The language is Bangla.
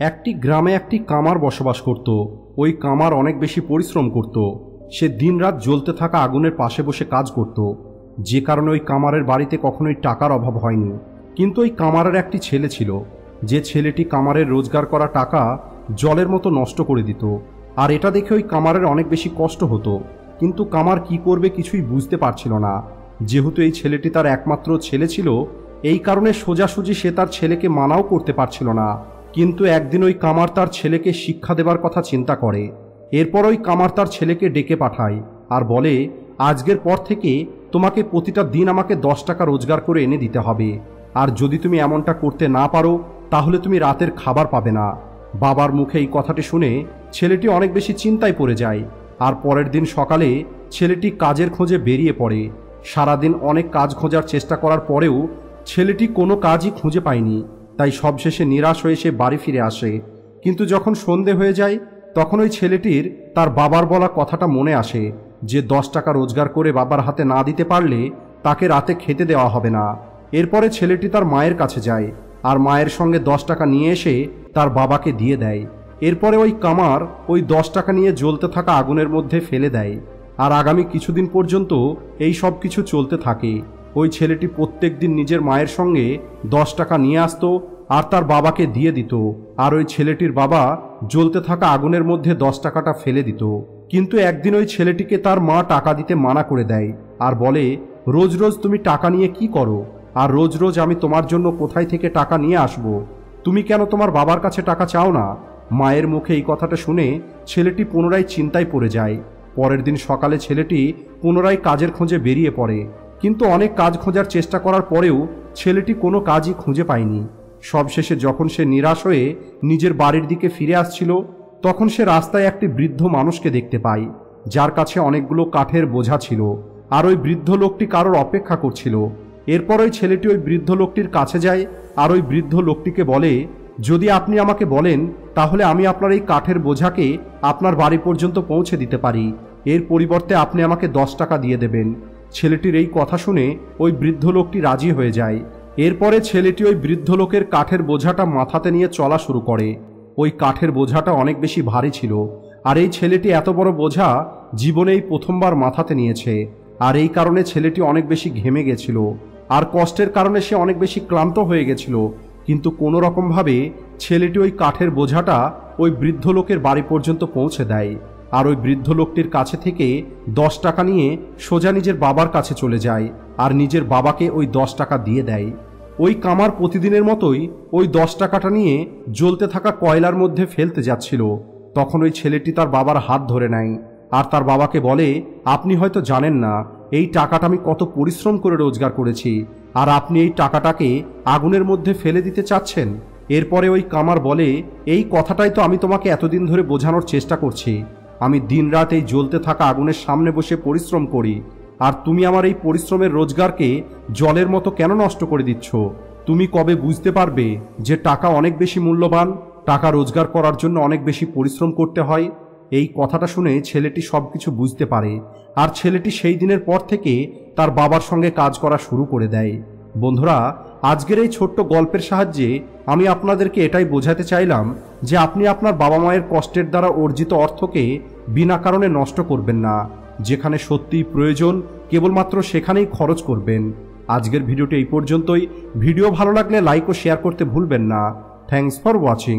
একটি গ্রামে একটি কামার বসবাস করত। ওই কামার অনেক বেশি পরিশ্রম করত। সে দিনরাত জ্বলতে থাকা আগুনের পাশে বসে কাজ করত, যে কারণে ওই কামারের বাড়িতে কখনোই টাকার অভাব হয়নি। কিন্তু ওই কামারের একটি ছেলে ছিল, যে ছেলেটি কামারের রোজগার করা টাকা জলের মতো নষ্ট করে দিত। আর এটা দেখে ওই কামারের অনেক বেশি কষ্ট হতো, কিন্তু কামার কি করবে কিছুই বুঝতে পারছিল না। যেহেতু এই ছেলেটি তার একমাত্র ছেলে ছিল, এই কারণে সোজাসুজি সে তার ছেলেকে মানাও করতে পারছিল না। কিন্তু একদিন ওই কামার তার ছেলেকে শিক্ষা দেবার কথা চিন্তা করে। এরপর ওই কামার তার ছেলেকে ডেকে পাঠায় আর বলে, আজকের পর থেকে তোমাকে প্রতিটা দিন আমাকে 10 টাকা রোজগার করে এনে দিতে হবে। আর যদি তুমি এমনটা করতে না পারো তাহলে তুমি রাতের খাবার পাবে না। বাবার মুখে এই কথাটি শুনে ছেলেটি অনেক বেশি চিন্তায় পড়ে যায়। আর পরের দিন সকালে ছেলেটি কাজের খোঁজে বেরিয়ে পড়ে। সারাদিন অনেক কাজ খোঁজার চেষ্টা করার পরেও ছেলেটি কোনো কাজই খুঁজে পায়নি। তাই সবশেষে নিরাশ হয়ে সে বাড়ি ফিরে আসে। কিন্তু যখন সন্ধে হয়ে যায় তখন ওই ছেলেটির তার বাবার বলা কথাটা মনে আসে, যে 10 টাকা রোজগার করে বাবার হাতে না দিতে পারলে তাকে রাতে খেতে দেওয়া হবে না। এরপরে ছেলেটি তার মায়ের কাছে যায় আর মায়ের সঙ্গে 10 টাকা নিয়ে এসে তার বাবাকে দিয়ে দেয়। এরপরে ওই কামার ওই 10 টাকা নিয়ে জ্বলতে থাকা আগুনের মধ্যে ফেলে দেয়। আর আগামী কিছুদিন পর্যন্ত এই সব কিছু চলতে থাকে। ওই ছেলেটি প্রত্যেক দিন নিজের মায়ের সঙ্গে 10 টাকা নিয়ে আসতো আর তার বাবাকে দিয়ে দিত। আর ওই ছেলেটির বাবা জ্বলতে থাকা আগুনের মধ্যে 10 টাকাটা ফেলে দিত। কিন্তু একদিন ওই ছেলেটিকে তার মা টাকা দিতে মানা করে দেয় আর বলে, রোজ রোজ তুমি টাকা নিয়ে কি করো? আর রোজ রোজ আমি তোমার জন্য কোথায় থেকে টাকা নিয়ে আসব? তুমি কেন তোমার বাবার কাছে টাকা চাও না? মায়ের মুখে এই কথাটা শুনে ছেলেটি পুনরায় চিন্তায় পড়ে যায়। পরের দিন সকালে ছেলেটি পুনরায় কাজের খোঁজে বেরিয়ে পড়ে। কিন্তু অনেক কাজ খোঁজার চেষ্টা করার পরেও ছেলেটি কোনো কাজই খুঁজে পায়নি। সবশেষে যখন সে নিরাশ হয়ে নিজের বাড়ির দিকে ফিরে আসছিল তখন সে রাস্তায় একটি বৃদ্ধ মানুষকে দেখতে পায়, যার কাছে অনেকগুলো কাঠের বোঝা ছিল। আর ওই বৃদ্ধ লোকটি কারোর অপেক্ষা করছিল। এরপর ওই ছেলেটি ওই বৃদ্ধ লোকটির কাছে যায় আর ওই বৃদ্ধ লোকটিকে বলে, যদি আপনি আমাকে বলেন তাহলে আমি আপনার এই কাঠের বোঝাকে আপনার বাড়ি পর্যন্ত পৌঁছে দিতে পারি। এর পরিবর্তে আপনি আমাকে 10 টাকা দিয়ে দেবেন। ছেলেটির এই কথা শুনে ওই বৃদ্ধ লোকটি রাজি হয়ে যায়। এরপরে ছেলেটি ওই বৃদ্ধ লোকের কাঠের বোঝাটা মাথাতে নিয়ে চলা শুরু করে। ওই কাঠের বোঝাটা অনেক বেশি ভারী ছিল, আর এই ছেলেটি এত বড় বোঝা জীবনেই প্রথমবার মাথাতে নিয়েছে। আর এই কারণে ছেলেটি অনেক বেশি ঘেমে গেছিল আর কষ্টের কারণে সে অনেক বেশি ক্লান্ত হয়ে গেছিল। কিন্তু কোনো রকমভাবে ছেলেটি ওই কাঠের বোঝাটা ওই বৃদ্ধ লোকের বাড়ি পর্যন্ত পৌঁছে দেয়। আর ওই বৃদ্ধ লোকটির কাছে থেকে 10 টাকা নিয়ে সোজা নিজের বাবার কাছে চলে যায় আর নিজের বাবাকে ওই 10 টাকা দিয়ে দেয়। ওই কামার প্রতিদিনের মতোই ওই 10 টাকাটা নিয়ে জ্বলতে থাকা কয়লার মধ্যে ফেলতে যাচ্ছিল। তখন ওই ছেলেটি তার বাবার হাত ধরে নেয় আর তার বাবাকে বলে, আপনি হয়তো জানেন না এই টাকাটা আমি কত পরিশ্রম করে রোজগার করেছি, আর আপনি এই টাকাটাকে আগুনের মধ্যে ফেলে দিতে চাচ্ছেন। এরপরে ওই কামার বলে, এই কথাটাই তো আমি তোমাকে এতদিন ধরে বোঝানোর চেষ্টা করছি। আমি দিনরাত এই জ্বলতে থাকা আগুনের সামনে বসে পরিশ্রম করি, আর তুমি আমার এই পরিশ্রমের রোজগারকে জলের মতো কেন নষ্ট করে দিচ্ছ? তুমি কবে বুঝতে পারবে যে টাকা অনেক বেশি মূল্যবান? টাকা রোজগার করার জন্য অনেক বেশি পরিশ্রম করতে হয়। এই কথাটা শুনে ছেলেটি সবকিছু বুঝতে পারে, আর ছেলেটি সেই দিনের পর থেকে তার বাবার সঙ্গে কাজ করা শুরু করে দেয়। বন্ধুরা, আজকের এই ছোট্ট গল্পের সাহায্যে আমি আপনাদেরকে এটাই বোঝাতে চাইলাম যে আপনি আপনার বাবা মায়ের কষ্টের দ্বারা অর্জিত অর্থকে বিনা কারণে নষ্ট করবেন না। যেখানে সত্যিই প্রয়োজন কেবলমাত্র সেখানেই খরচ করবেন। আজকের ভিডিওটি এই পর্যন্তই। ভিডিও ভালো লাগলে লাইক ও শেয়ার করতে ভুলবেন না। Thanks for watching.